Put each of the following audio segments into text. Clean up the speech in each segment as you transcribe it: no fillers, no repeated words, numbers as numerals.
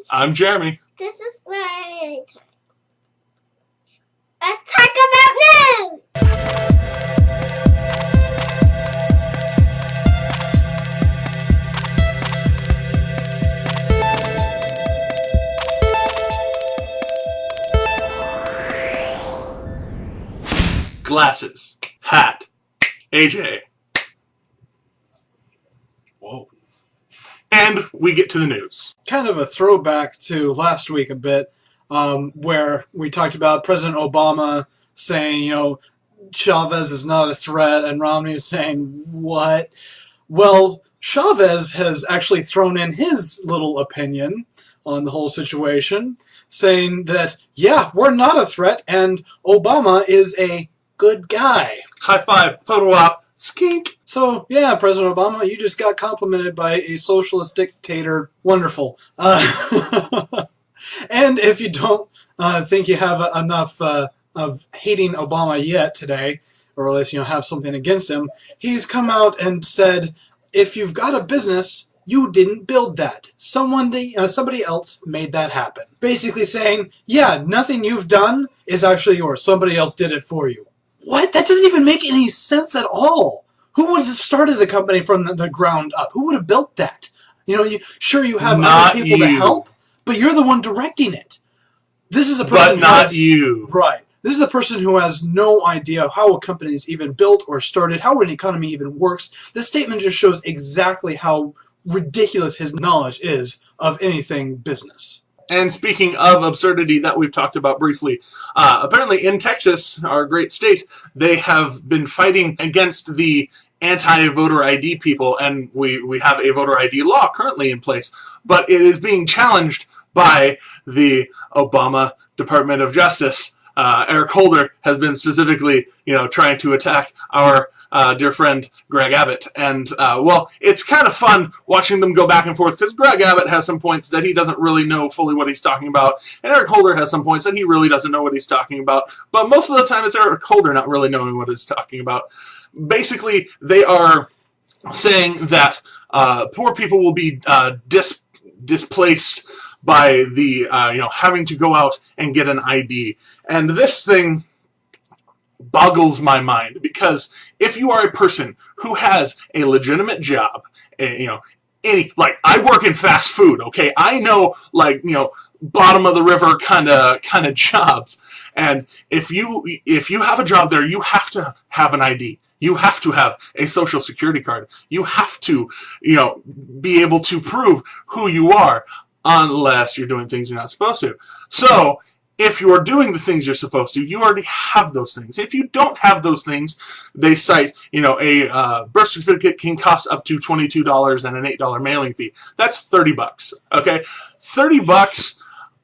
I'm Jeremy. This is my time. Let's talk about news! Glasses. Hat. AJ. Whoa. And we get to the news. Kind of a throwback to last week a bit, where we talked about President Obama saying, you know, Chavez is not a threat, and Romney is saying, what? Well, Chavez has actually thrown in his little opinion on the whole situation, saying that, yeah, we're not a threat, and Obama is a good guy. High five, photo op, skink. So, yeah, President Obama, you just got complimented by a socialist dictator. Wonderful. And if you don't think you have enough of hating Obama yet today, or at least, you know, have something against him, he's come out and said, if you've got a business, you didn't build that. Somebody else made that happen. Basically saying, yeah, nothing you've done is actually yours. Somebody else did it for you. What? That doesn't even make any sense at all. Who would have started the company from the ground up? Who would have built that? You know, sure you have other people to help, but you're the one directing it. This is a person but not you. Right. This is a person who has no idea how a company is even built or started, how an economy even works. This statement just shows exactly how ridiculous his knowledge is of anything business. And speaking of absurdity that we've talked about briefly, apparently in Texas, our great state, they have been fighting against the anti-voter ID people, and we have a voter ID law currently in place, but it is being challenged by the Obama Department of Justice. Eric Holder has been specifically, you know, trying to attack our dear friend Greg Abbott. And, well, it's kind of fun watching them go back and forth, because Greg Abbott has some points that he doesn't really know fully what he's talking about, and Eric Holder has some points that he really doesn't know what he's talking about. But most of the time it's Eric Holder not really knowing what he's talking about. Basically, they are saying that poor people will be displaced by the, you know, having to go out and get an ID. And this thing boggles my mind, because if you are a person who has a legitimate job, you know, like, I work in fast food, okay? I know, like, you know, bottom of the river kind of jobs. And if you have a job there, you have to have an ID. You have to have a social security card. You have to, you know, be able to prove who you are, unless you're doing things you're not supposed to. So, if you're doing the things you're supposed to, you already have those things. If you don't have those things, they cite, you know, a birth certificate can cost up to $22 and an $8 mailing fee. That's $30, okay? $30,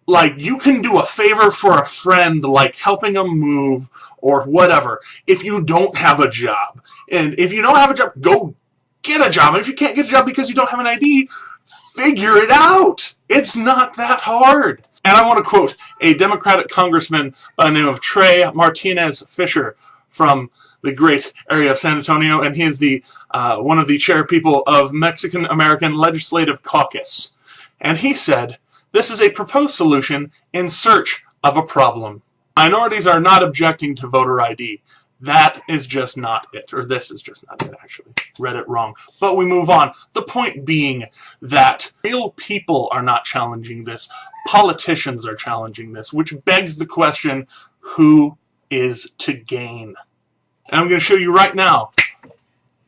like, you can do a favor for a friend, like helping them move or whatever, if you don't have a job. And if you don't have a job, go get a job. And if you can't get a job because you don't have an ID, figure it out. It's not that hard. And I want to quote a Democratic congressman by the name of Trey Martinez Fisher from the great area of San Antonio, and he is the one of the chair people of Mexican American Legislative Caucus. And he said, "This is a proposed solution in search of a problem. Minorities are not objecting to voter ID. That is just not it." Or this is just not it, actually. Read it wrong. But we move on. The point being that real people are not challenging this. Politicians are challenging this, which begs the question, who is to gain? And I'm going to show you right now.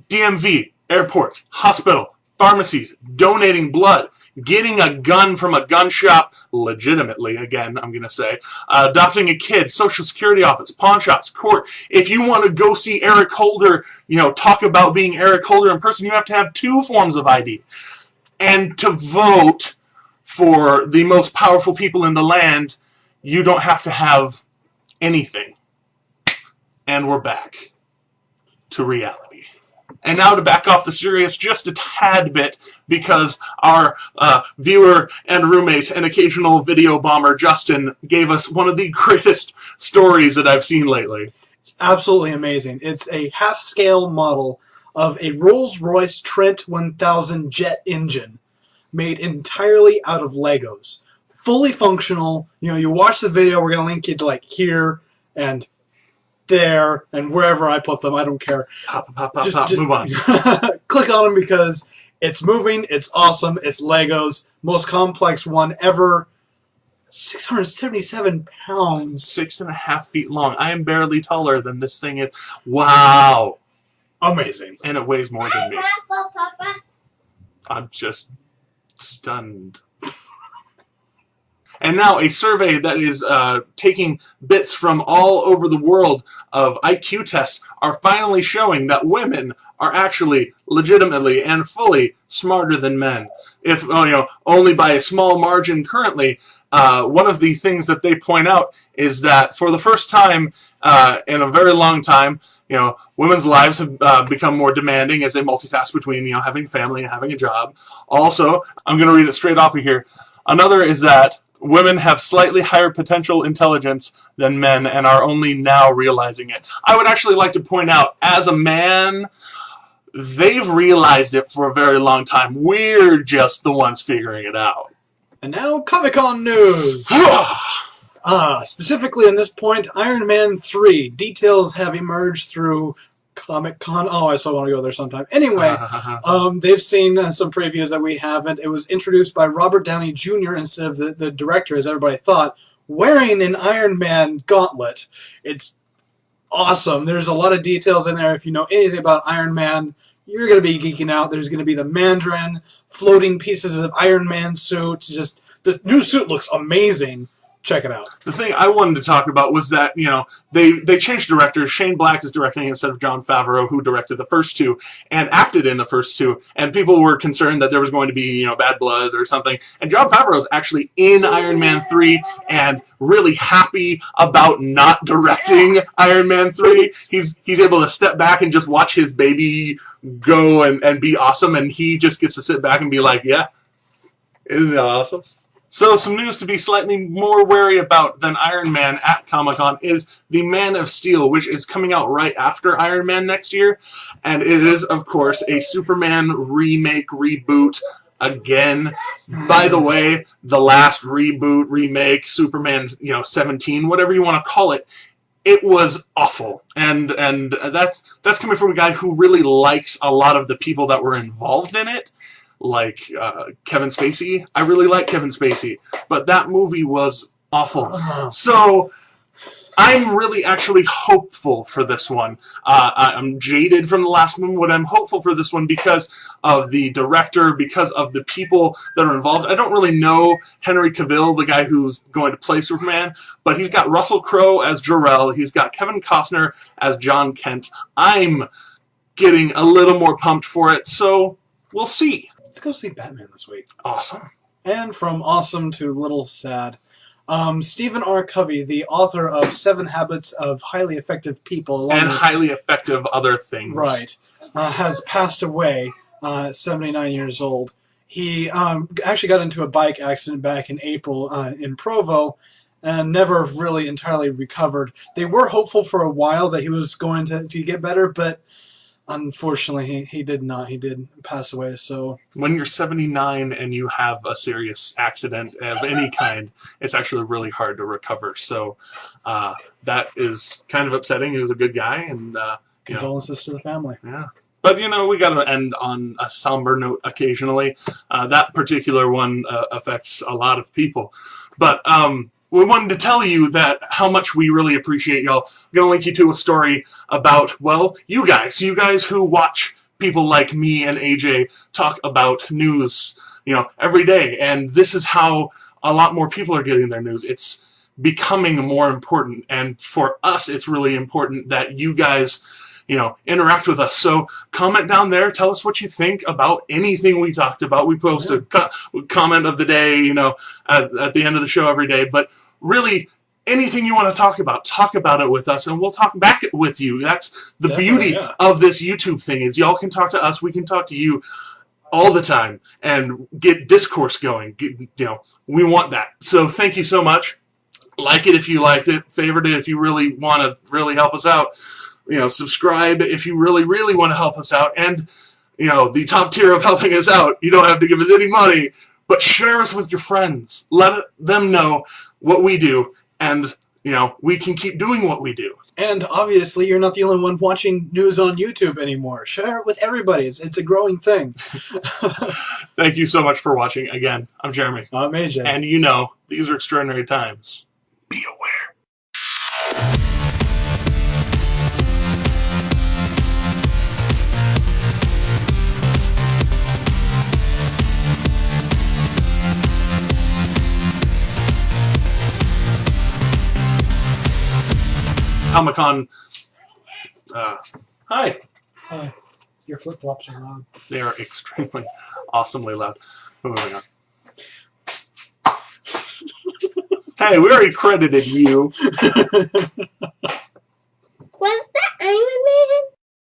DMV, airports, hospital, pharmacies, donating blood, getting a gun from a gun shop, legitimately, again, I'm going to say, adopting a kid, Social Security office, pawn shops, court. If you want to go see Eric Holder, you know, talk about being Eric Holder in person, you have to have 2 forms of ID. And to vote for the most powerful people in the land, you don't have to have anything. And we're back to reality. And now to back off the serious just a tad bit, because our viewer and roommate and occasional video bomber, Justin, gave us one of the greatest stories that I've seen lately. It's absolutely amazing. It's a half-scale model of a Rolls-Royce Trent 1000 jet engine made entirely out of Legos. fully functional. You know, you watch the video. We're gonna link you to like here and there and wherever I put them. I don't care. Pop, Just move on. click on them because it's moving. It's awesome. It's Legos. Most complex one ever. 677 pounds. 6.5 feet long. I am barely taller than this thing is. Wow. Amazing. And it weighs more than me. I'm just stunned. And now a survey that is taking bits from all over the world of IQ tests are finally showing that women are actually legitimately and fully smarter than men. If only by a small margin currently. One of the things that they point out is that for the first time in a very long time, women's lives have become more demanding as they multitask between having a family and having a job. Also, I'm going to read it straight off of here. Another is that women have slightly higher potential intelligence than men and are only now realizing it. I would actually like to point out, as a man, they've realized it for a very long time. We're just the ones figuring it out. And now, Comic-Con news! Specifically on this point, Iron Man 3. Details have emerged through Comic-Con. Oh, I still want to go there sometime. Anyway, they've seen some previews that we haven't. It was introduced by Robert Downey Jr. instead of the director, as everybody thought, wearing an Iron Man gauntlet. It's awesome. There's a lot of details in there. If you know anything about Iron Man, you're going to be geeking out. There's going to be the Mandarin, floating pieces of Iron Man suit. Just the new suit looks amazing. Check it out. The thing I wanted to talk about was that, they changed directors. Shane Black is directing instead of Jon Favreau, who directed the first two and acted in the first two. And people were concerned that there was going to be, bad blood or something. And Jon Favreau is actually in Iron Man 3 and really happy about not directing Iron Man 3. He's able to step back and just watch his baby go and be awesome. And he just gets to sit back and be like, yeah, isn't that awesome? So some news to be slightly more wary about than Iron Man at Comic-Con is the Man of Steel, which is coming out right after Iron Man next year. And it is, of course, a Superman remake, reboot again. By the way, the last reboot, remake, Superman 17, whatever you want to call it, it was awful. And that's coming from a guy who really likes a lot of the people that were involved in it. Like Kevin Spacey. I really like Kevin Spacey, but that movie was awful. So I'm really actually hopeful for this one. I'm jaded from the last one, but I'm hopeful for this one because of the director, because of the people that are involved. I don't really know Henry Cavill, the guy who's going to play Superman, but he's got Russell Crowe as Jor-El. He's got Kevin Costner as John Kent. I'm getting a little more pumped for it, so we'll see. Let's go see Batman this week. Awesome. And from awesome to little sad. Stephen R. Covey, the author of 7 Habits of Highly Effective People. And highly effective other things. Right. Has passed away, 79 years old. He actually got into a bike accident back in April in Provo and never really entirely recovered. They were hopeful for a while that he was going to get better, but unfortunately, he did not. He did pass away. So when you're 79 and you have a serious accident of any kind, it's actually really hard to recover. So that is kind of upsetting. He was a good guy, and condolences to the family. Yeah, but we got to end on a somber note occasionally. That particular one affects a lot of people, but. We wanted to tell you that how much we really appreciate y'all. I'm going to link you to a story about, well, you guys who watch people like me and AJ talk about news, every day. And this is how a lot more people are getting their news. It's becoming more important. And for us, it's really important that you guys, interact with us. So comment down there. Tell us what you think about anything we talked about. We post a comment of the day, at the end of the show every day. But really, anything you want to talk about it with us, and we'll talk back with you. That's the beauty of this YouTube thing, is y'all can talk to us, we can talk to you all the time, and get discourse going. We want that. So thank you so much. Like it if you liked it. Favorite it if you really want to really help us out. Subscribe if you really, really want to help us out. And, the top tier of helping us out, you don't have to give us any money. but share us with your friends. Let them know what we do, and we can keep doing what we do. And obviously, you're not the only one watching news on YouTube anymore. Share it with everybody. It's a growing thing. Thank you so much for watching. Again, I'm Jeremy. I'm AJ. And these are extraordinary times. Be aware. Comic-Con. Hi. Hi. Your flip-flops are loud. They are extremely, awesomely loud. Moving on. Hey, we already credited you. Was that Iron Man?